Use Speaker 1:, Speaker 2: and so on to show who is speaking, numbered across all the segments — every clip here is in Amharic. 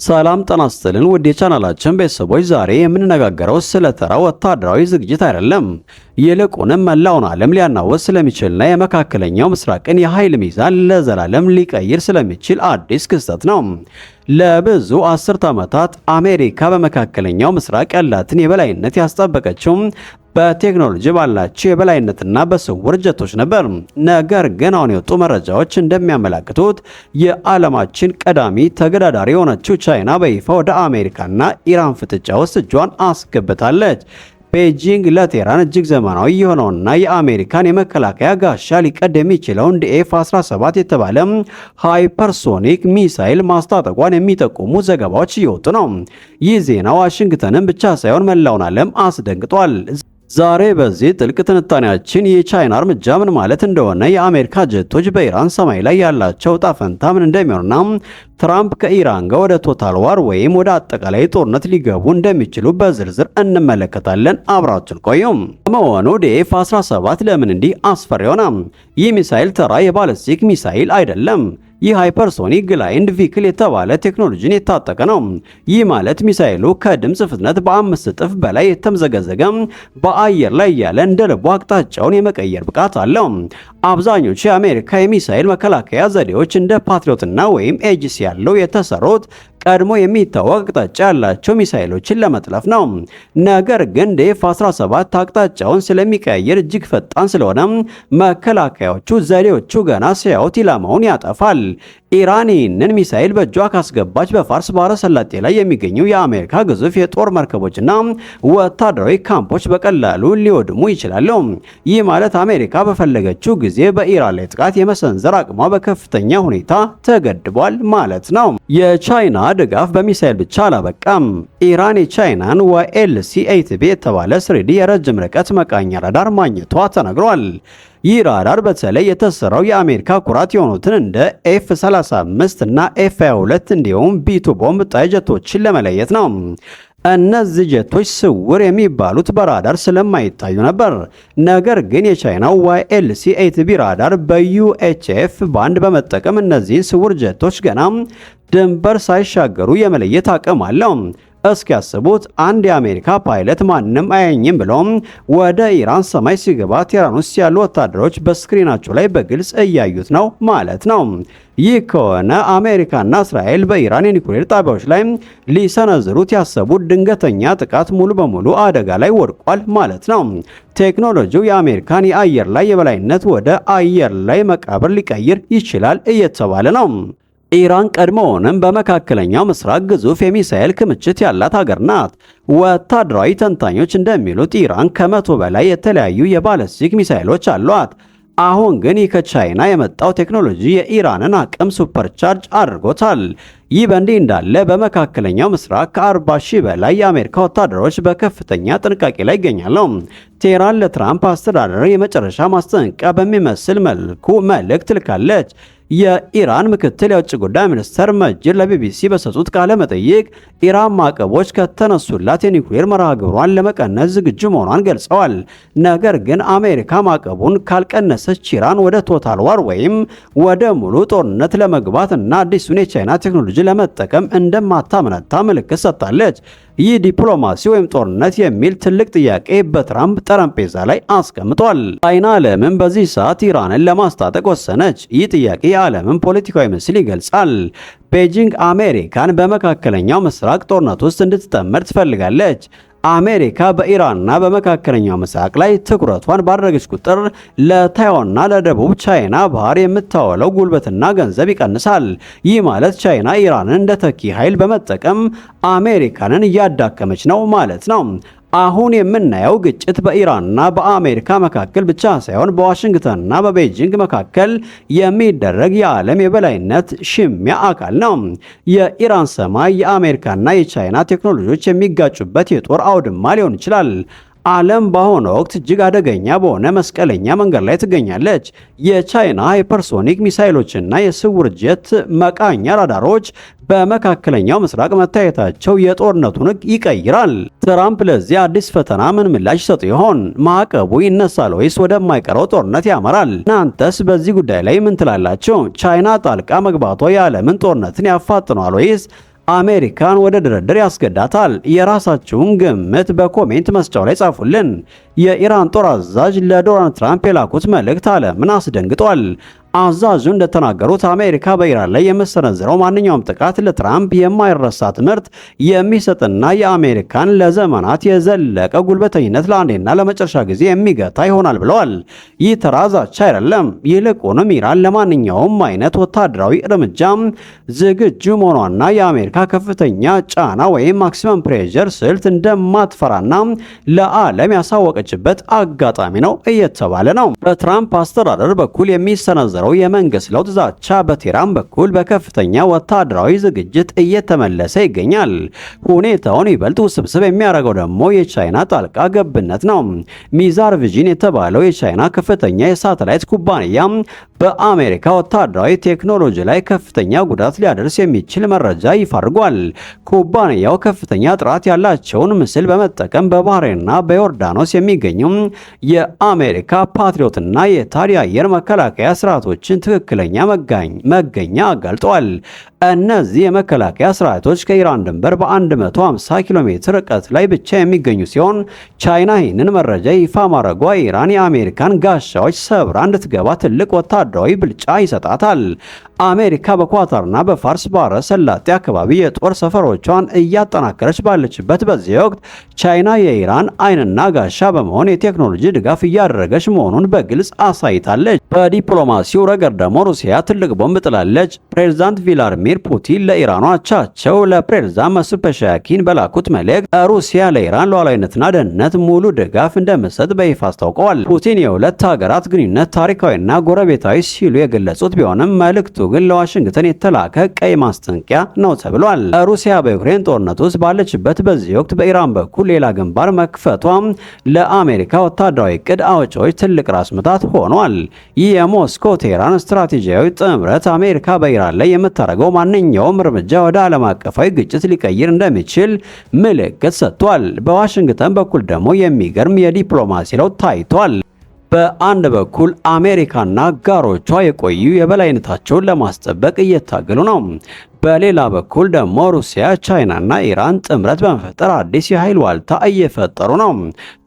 Speaker 1: ሰላም ጤና ይስጥልን ውድ የቻናላችን ቤተሰቦች፣ ዛሬ የምንነጋገረው ስለ ተራ ወታደራዊ ዝግጅት አይደለም። ይልቁንም መላውን ዓለም ሊያናወጥ ስለሚችልና የመካከለኛው ምስራቅን የኃይል ሚዛን ለዘላለም ሊቀይር ስለሚችል አዲስ ክስተት ነው። ለብዙ አስርት ዓመታት አሜሪካ በመካከለኛው ምስራቅ ያላትን የበላይነት ያስጠበቀችው በቴክኖሎጂ ባላቸው የበላይነትና በስውር ጀቶች ነበር። ነገር ግን አሁን የወጡ መረጃዎች እንደሚያመላክቱት የዓለማችን ቀዳሚ ተገዳዳሪ የሆነችው ቻይና በይፋ ወደ አሜሪካና ኢራን ፍጥጫ ውስጥ እጇን አስገብታለች። ቤጂንግ ለቴህራን እጅግ ዘመናዊ የሆነውና የአሜሪካን የመከላከያ ጋሻ ሊቀድ የሚችለውን ዲኤፍ-17 የተባለ ሃይፐርሶኒክ ሚሳይል ማስታጠቋን የሚጠቁሙ ዘገባዎች እየወጡ ነው። ይህ ዜና ዋሽንግተንን ብቻ ሳይሆን መላውን ዓለም አስደንግጧል። ዛሬ በዚህ ጥልቅ ትንታኔያችን የቻይና እርምጃ ምን ማለት እንደሆነ፣ የአሜሪካ ጀቶች በኢራን ሰማይ ላይ ያላቸው ዕጣ ፈንታ ምን እንደሚሆንና ትራምፕ ከኢራን ጋር ወደ ቶታል ዋር ወይም ወደ አጠቃላይ ጦርነት ሊገቡ እንደሚችሉ በዝርዝር እንመለከታለን። አብራችን ቆዩም። በመሆኑ ዲኤፍ-17 ለምን እንዲህ አስፈሪ ሆነ? ይህ ሚሳይል ተራ የባለስቲክ ሚሳይል አይደለም። ይህ ሃይፐርሶኒክ ግላይንድ ቪክል የተባለ ቴክኖሎጂን የታጠቀ ነው። ይህ ማለት ሚሳይሉ ከድምፅ ፍጥነት በ5 እጥፍ በላይ የተምዘገዘገ በአየር ላይ ያለ እንደ ልቡ አቅጣጫውን የመቀየር ብቃት አለው። አብዛኞቹ የአሜሪካ የሚሳይል መከላከያ ዘዴዎች እንደ ፓትሪዮትና ወይም ኤጂስ ያለው የተሰሩት ቀድሞ የሚታወቅ አቅጣጫ ያላቸው ሚሳይሎችን ለመጥለፍ ነው። ነገር ግን ዲኤፍ-17 አቅጣጫውን ስለሚቀይር እጅግ ፈጣን ስለሆነ መከላከያዎቹ ዘዴዎቹ ገና ሲያዩት ኢላማውን ያጠፋል። ኢራን ይህንን ሚሳይል በእጇ ካስገባች በፋርስ ባህረ ሰላጤ ላይ የሚገኙ የአሜሪካ ግዙፍ የጦር መርከቦችና ወታደራዊ ካምፖች በቀላሉ ሊወድሙ ይችላሉ። ይህ ማለት አሜሪካ በፈለገችው ጊዜ በኢራን ላይ ጥቃት የመሰንዘር አቅሟ በከፍተኛ ሁኔታ ተገድቧል ማለት ነው። የቻይና ድጋፍ በሚሳይል ብቻ አላበቃም። ኢራን የቻይናን YLC-8B የተባለ ስሪዲ የረጅም ርቀት መቃኛ ራዳር ማግኘቷ ተነግሯል። ይህ ራዳር በተለይ የተሰራው የአሜሪካ ኩራት የሆኑትን እንደ F-35 እና F-22 እንዲሁም B2 ቦምብ ጣይ ጀቶችን ለመለየት ነው። እነዚህ ጀቶች ስውር የሚባሉት በራዳር ስለማይታዩ ነበር። ነገር ግን የቻይናው YLC-8B ራዳር በUHF ባንድ በመጠቀም እነዚህን ስውር ጀቶች ገና ድንበር ሳይሻገሩ የመለየት አቅም አለው። እስኪያስቡት አንድ የአሜሪካ ፓይለት ማንም አያኝም ብሎም ወደ ኢራን ሰማይ ሲገባ ቴህራን ውስጥ ያሉ ወታደሮች በስክሪናቸው ላይ በግልጽ እያዩት ነው ማለት ነው። ይህ ከሆነ አሜሪካና እስራኤል በኢራን የኒኩሌር ጣቢያዎች ላይ ሊሰነዝሩት ያሰቡት ድንገተኛ ጥቃት ሙሉ በሙሉ አደጋ ላይ ወድቋል ማለት ነው። ቴክኖሎጂው የአሜሪካን የአየር ላይ የበላይነት ወደ አየር ላይ መቃብር ሊቀይር ይችላል እየተባለ ነው። ኢራን ቀድሞውንም በመካከለኛው ምስራቅ ግዙፍ የሚሳኤል ክምችት ያላት ሀገር ናት። ወታደራዊ ተንታኞች እንደሚሉት ኢራን ከ100 በላይ የተለያዩ የባለስቲክ ሚሳኤሎች አሏት። አሁን ግን ይህ ከቻይና የመጣው ቴክኖሎጂ የኢራንን አቅም ሱፐርቻርጅ አድርጎታል። ይህ በእንዲህ እንዳለ በመካከለኛው ምስራቅ ከ40,000 በላይ የአሜሪካ ወታደሮች በከፍተኛ ጥንቃቄ ላይ ይገኛሉ። ቴህራን ለትራምፕ አስተዳደር የመጨረሻ ማስጠንቀቂያ በሚመስል መልኩ መልእክት ልካለች። የኢራን ምክትል የውጭ ጉዳይ ሚኒስትር መጂድ ለቢቢሲ በሰጡት ቃለ መጠይቅ ኢራን ማዕቀቦች ከተነሱላት የኒውክሌር መርሃ ግብሯን ለመቀነስ ዝግጁ መሆኗን ገልጸዋል። ነገር ግን አሜሪካ ማዕቀቡን ካልቀነሰች ኢራን ወደ ቶታል ዋር ወይም ወደ ሙሉ ጦርነት ለመግባት እና አዲሱን የቻይና ቴክኖሎጂ ለመጠቀም እንደማታመነታ ምልክት ሰጥታለች። ይህ ዲፕሎማሲ ወይም ጦርነት የሚል ትልቅ ጥያቄ በትራምፕ ጠረጴዛ ላይ አስቀምጧል። ቻይና ዓለምን በዚህ ሰዓት ኢራንን ለማስታጠቅ ወሰነች። ይህ ጥያቄ የዓለምን ፖለቲካዊ ምስል ይገልጻል። ቤጂንግ አሜሪካን በመካከለኛው ምስራቅ ጦርነት ውስጥ እንድትጠመድ ትፈልጋለች። አሜሪካ በኢራንና በመካከለኛው ምስራቅ ላይ ትኩረቷን ባደረገች ቁጥር ለታይዋንና ለደቡብ ቻይና ባህር የምታወለው ጉልበትና ገንዘብ ይቀንሳል። ይህ ማለት ቻይና ኢራንን እንደ ተኪ ኃይል በመጠቀም አሜሪካንን እያዳከመች ነው ማለት ነው። አሁን የምናየው ግጭት በኢራንና በአሜሪካ መካከል ብቻ ሳይሆን በዋሽንግተንና በቤጂንግ መካከል የሚደረግ የዓለም የበላይነት ሽሚያ አካል ነው። የኢራን ሰማይ የአሜሪካና የቻይና ቴክኖሎጂዎች የሚጋጩበት የጦር አውድማ ሊሆን ይችላል። ዓለም በአሁኑ ወቅት እጅግ አደገኛ በሆነ መስቀለኛ መንገድ ላይ ትገኛለች። የቻይና ሃይፐርሶኒክ ሚሳይሎችና የስውር ጀት መቃኛ ራዳሮች በመካከለኛው ምስራቅ መታየታቸው የጦርነቱን ሕግ ይቀይራል። ትራምፕ ለዚህ አዲስ ፈተና ምን ምላሽ ይሰጡ ይሆን? ማዕቀቡ ይነሳል ወይስ ወደማይቀረው ጦርነት ያመራል? እናንተስ በዚህ ጉዳይ ላይ ምን ትላላችሁ? ቻይና ጣልቃ መግባቷ የዓለምን ጦርነትን ያፋጥኗል ወይስ አሜሪካን ወደ ድርድር ያስገዳታል? የራሳችሁን ግምት በኮሜንት መስጫው ላይ ጻፉልን። የኢራን ጦር አዛዥ ለዶናልድ ትራምፕ የላኩት መልእክት ዓለምን አስደንግጧል። አዛዡ እንደተናገሩት አሜሪካ በኢራን ላይ የምትሰነዝረው ማንኛውም ጥቃት ለትራምፕ የማይረሳ ትምህርት የሚሰጥና የአሜሪካን ለዘመናት የዘለቀ ጉልበተኝነት ለአንዴና ለመጨረሻ ጊዜ የሚገታ ይሆናል ብለዋል። ይህ ተራ ዛቻ አይደለም። ይልቁንም ኢራን ለማንኛውም አይነት ወታደራዊ እርምጃ ዝግጁ መሆኗና የአሜሪካ ከፍተኛ ጫና ወይም ማክሲመም ፕሬዠር ስልት እንደማትፈራና ለዓለም ያሳወቀችበት አጋጣሚ ነው እየተባለ ነው። በትራምፕ አስተዳደር በኩል የሚሰነዘረው የመንግስት ለውጥ ዛቻ በቴህራን በኩል በከፍተኛ ወታደራዊ ዝግጅት እየተመለሰ ይገኛል። ሁኔታውን ይበልጥ ውስብስብ የሚያደርገው ደግሞ የቻይና ጣልቃ ገብነት ነው። ሚዛር ቪዥን የተባለው የቻይና ከፍተኛ የሳተላይት ኩባንያ በአሜሪካ ወታደራዊ ቴክኖሎጂ ላይ ከፍተኛ ጉዳት ሊያደርስ የሚችል መረጃ ይፋ አድርጓል። ኩባንያው ከፍተኛ ጥራት ያላቸውን ምስል በመጠቀም በባህሬንና በዮርዳኖስ የሚገኙ የአሜሪካ ፓትሪዮትና የታድ አየር መከላከያ ስርዓቶችን ትክክለኛ መገኛ አጋልጠዋል። እነዚህ የመከላከያ ስርዓቶች ከኢራን ድንበር በ150 ኪሎ ሜትር ርቀት ላይ ብቻ የሚገኙ ሲሆን ቻይና ይህንን መረጃ ይፋ ማድረጓ ኢራን የአሜሪካን ጋሻዎች ሰብራ እንድትገባ ትልቅ ወታደራዊ ብልጫ ይሰጣታል። አሜሪካ በኳታርና በፋርስ ባህረ ሰላጤ አካባቢ የጦር ሰፈሮቿን እያጠናከረች ባለችበት በዚህ ወቅት ቻይና የኢራን ዓይንና ጋሻ በመሆን የቴክኖሎጂ ድጋፍ እያደረገች መሆኑን በግልጽ አሳይታለች። በዲፕሎማሲው ረገድ ደግሞ ሩሲያ ትልቅ ቦምብ ጥላለች። ፕሬዝዳንት ቪላድሚር ፑቲን ለኢራኑ አቻቸው ለፕሬዝዳንት መስዑድ ፔዜሽኪያን በላኩት መልእክት ሩሲያ ለኢራን ሉዓላዊነትና ደህንነት ሙሉ ድጋፍ እንደምትሰጥ በይፋ አስታውቀዋል። ፑቲን የሁለት ሀገራት ግንኙነት ታሪካዊና ጎረቤታዊ ሲሉ የገለጹት ቢሆንም መልእክቱ ግን ለዋሽንግተን የተላከ ቀይ ማስጠንቀቂያ ነው ተብሏል። ሩሲያ በዩክሬን ጦርነት ውስጥ ባለችበት በዚህ ወቅት በኢራን በኩል ሌላ ግንባር መክፈቷ ለአሜሪካ ወታደራዊ እቅድ አውጪዎች ትልቅ ራስ ምታት ሆኗል። ይህ የሞስኮ ቴህራን ስትራቴጂያዊ ጥምረት አሜሪካ በኢራን ላይ የምታደርገው ማንኛውም እርምጃ ወደ ዓለም አቀፋዊ ግጭት ሊቀይር እንደሚችል ምልክት ሰጥቷል። በዋሽንግተን በኩል ደግሞ የሚገርም የዲፕሎማሲ ለውጥ ታይቷል። በአንድ በኩል አሜሪካና አጋሮቿ የቆዩ የበላይነታቸውን ለማስጠበቅ እየታገሉ ነው። በሌላ በኩል ደግሞ ሩሲያ፣ ቻይናና ኢራን ጥምረት በመፍጠር አዲስ የኃይል ዋልታ እየፈጠሩ ነው።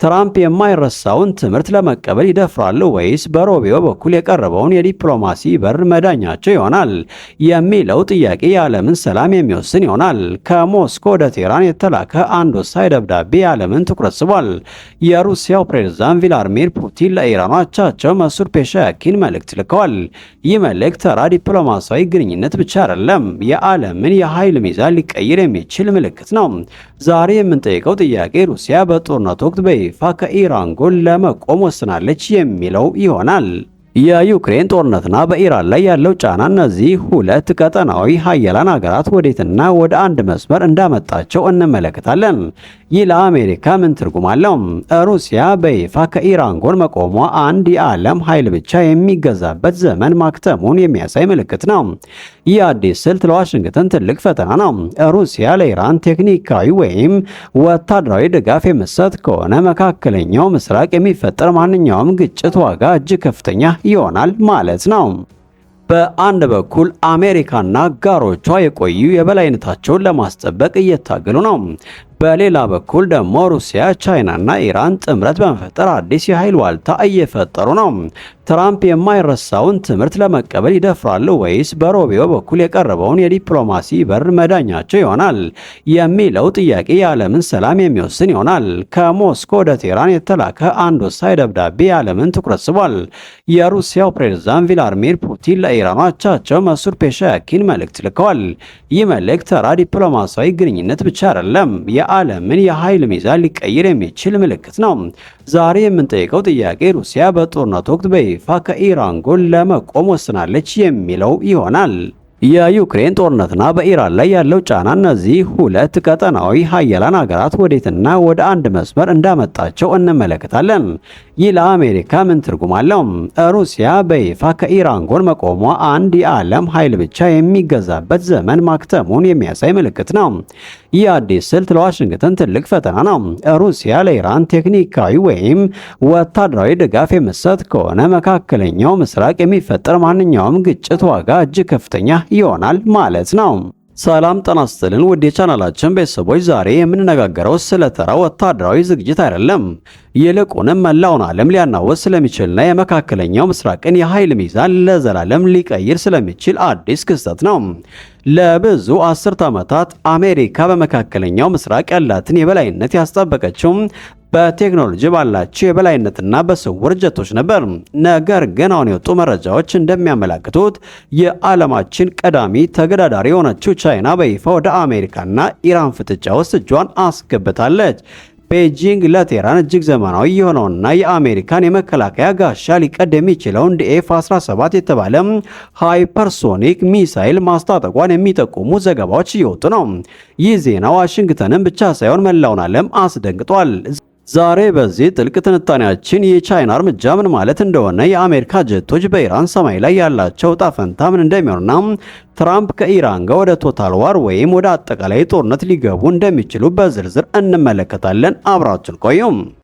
Speaker 1: ትራምፕ የማይረሳውን ትምህርት ለመቀበል ይደፍራሉ ወይስ በሮቢዮ በኩል የቀረበውን የዲፕሎማሲ በር መዳኛቸው ይሆናል የሚለው ጥያቄ የዓለምን ሰላም የሚወስን ይሆናል። ከሞስኮ ወደ ቴህራን የተላከ አንድ ወሳኝ ደብዳቤ የዓለምን ትኩረት ስቧል። የሩሲያው ፕሬዝዳንት ቪላድሚር ፑቲን ለኢራኑ አቻቸው መስዑድ ፔዜሽኪያን መልእክት ልከዋል። ይህ መልእክት ተራ ዲፕሎማሲያዊ ግንኙነት ብቻ አይደለም፣ የዓለምን የኃይል ሚዛን ሊቀይር የሚችል ምልክት ነው። ዛሬ የምንጠይቀው ጥያቄ ሩሲያ በጦርነት ወቅት በይፋ ከኢራን ጎን ለመቆም ወስናለች የሚለው ይሆናል። የዩክሬን ጦርነትና በኢራን ላይ ያለው ጫና እነዚህ ሁለት ቀጠናዊ ሀያላን ሀገራት ወዴትና ወደ አንድ መስመር እንዳመጣቸው እንመለከታለን። ይህ ለአሜሪካ ምን ትርጉም አለው? ሩሲያ በይፋ ከኢራን ጎን መቆሟ አንድ የዓለም ኃይል ብቻ የሚገዛበት ዘመን ማክተሙን የሚያሳይ ምልክት ነው። ይህ አዲስ ስልት ለዋሽንግተን ትልቅ ፈተና ነው። ሩሲያ ለኢራን ቴክኒካዊ ወይም ወታደራዊ ድጋፍ የምትሰጥ ከሆነ መካከለኛው ምስራቅ የሚፈጠር ማንኛውም ግጭት ዋጋ እጅግ ከፍተኛ ይሆናል ማለት ነው። በአንድ በኩል አሜሪካና አጋሮቿ የቆዩ የበላይነታቸውን ለማስጠበቅ እየታገሉ ነው። በሌላ በኩል ደግሞ ሩሲያ፣ ቻይናና ኢራን ጥምረት በመፍጠር አዲስ የኃይል ዋልታ እየፈጠሩ ነው። ትራምፕ የማይረሳውን ትምህርት ለመቀበል ይደፍራሉ ወይስ በሮቢዮ በኩል የቀረበውን የዲፕሎማሲ በር መዳኛቸው ይሆናል የሚለው ጥያቄ የዓለምን ሰላም የሚወስን ይሆናል። ከሞስኮ ወደ ቴህራን የተላከ አንድ ወሳኝ ደብዳቤ የዓለምን ትኩረት ስቧል። የሩሲያው ፕሬዝዳንት ቪላድሚር ፑቲን ለኢራኑ አቻቸው መስዑድ ፔዜሽኪያን መልእክት ልከዋል። ይህ መልእክት ተራ ዲፕሎማሲያዊ ግንኙነት ብቻ አይደለም፣ የዓለምን የኃይል ሚዛን ሊቀይር የሚችል ምልክት ነው። ዛሬ የምንጠይቀው ጥያቄ ሩሲያ በጦርነት ወቅት በይፋ ከኢራን ጎን ለመቆም ወስናለች የሚለው ይሆናል። የዩክሬን ጦርነትና በኢራን ላይ ያለው ጫና እነዚህ ሁለት ቀጠናዊ ሀያላን ሀገራት ወዴትና ወደ አንድ መስመር እንዳመጣቸው እንመለከታለን። ይህ ለአሜሪካ ምን ትርጉም አለው? ሩሲያ በይፋ ከኢራን ጎን መቆሟ አንድ የዓለም ኃይል ብቻ የሚገዛበት ዘመን ማክተሙን የሚያሳይ ምልክት ነው። ይህ አዲስ ስልት ለዋሽንግተን ትልቅ ፈተና ነው። ሩሲያ ለኢራን ቴክኒካዊ ወይም ወታደራዊ ድጋፍ የምትሰጥ ከሆነ መካከለኛው ምስራቅ የሚፈጠር ማንኛውም ግጭት ዋጋ እጅግ ከፍተኛ ይሆናል ማለት ነው። ሰላም ጤና ይስጥልን ውድ የቻናላችን ቤተሰቦች፣ ዛሬ የምንነጋገረው ስለ ተራ ወታደራዊ ዝግጅት አይደለም። ይልቁንም መላውን ዓለም ሊያናውጥ ስለሚችልና የመካከለኛው ምስራቅን የኃይል ሚዛን ለዘላለም ሊቀይር ስለሚችል አዲስ ክስተት ነው። ለብዙ አስርት ዓመታት አሜሪካ በመካከለኛው ምስራቅ ያላትን የበላይነት ያስጠበቀችው በቴክኖሎጂ ባላቸው የበላይነትና በስውር ጀቶች ነበር። ነገር ግን አሁን የወጡ መረጃዎች እንደሚያመላክቱት የዓለማችን ቀዳሚ ተገዳዳሪ የሆነችው ቻይና በይፋ ወደ አሜሪካና ኢራን ፍጥጫ ውስጥ እጇን አስገብታለች። ቤጂንግ ለቴህራን እጅግ ዘመናዊ የሆነውና የአሜሪካን የመከላከያ ጋሻ ሊቀድ የሚችለውን ዲኤፍ-17 የተባለ ሃይፐርሶኒክ ሚሳይል ማስታጠቋን የሚጠቁሙ ዘገባዎች እየወጡ ነው። ይህ ዜና ዋሽንግተንን ብቻ ሳይሆን መላውን ዓለም አስደንግጧል። ዛሬ በዚህ ጥልቅ ትንታኔያችን የቻይና እርምጃ ምን ማለት እንደሆነ፣ የአሜሪካ ጀቶች በኢራን ሰማይ ላይ ያላቸው ዕጣ ፈንታ ምን እንደሚሆንና ትራምፕ ከኢራን ጋር ወደ ቶታል ዋር ወይም ወደ አጠቃላይ ጦርነት ሊገቡ እንደሚችሉ በዝርዝር እንመለከታለን። አብራችን ቆዩም።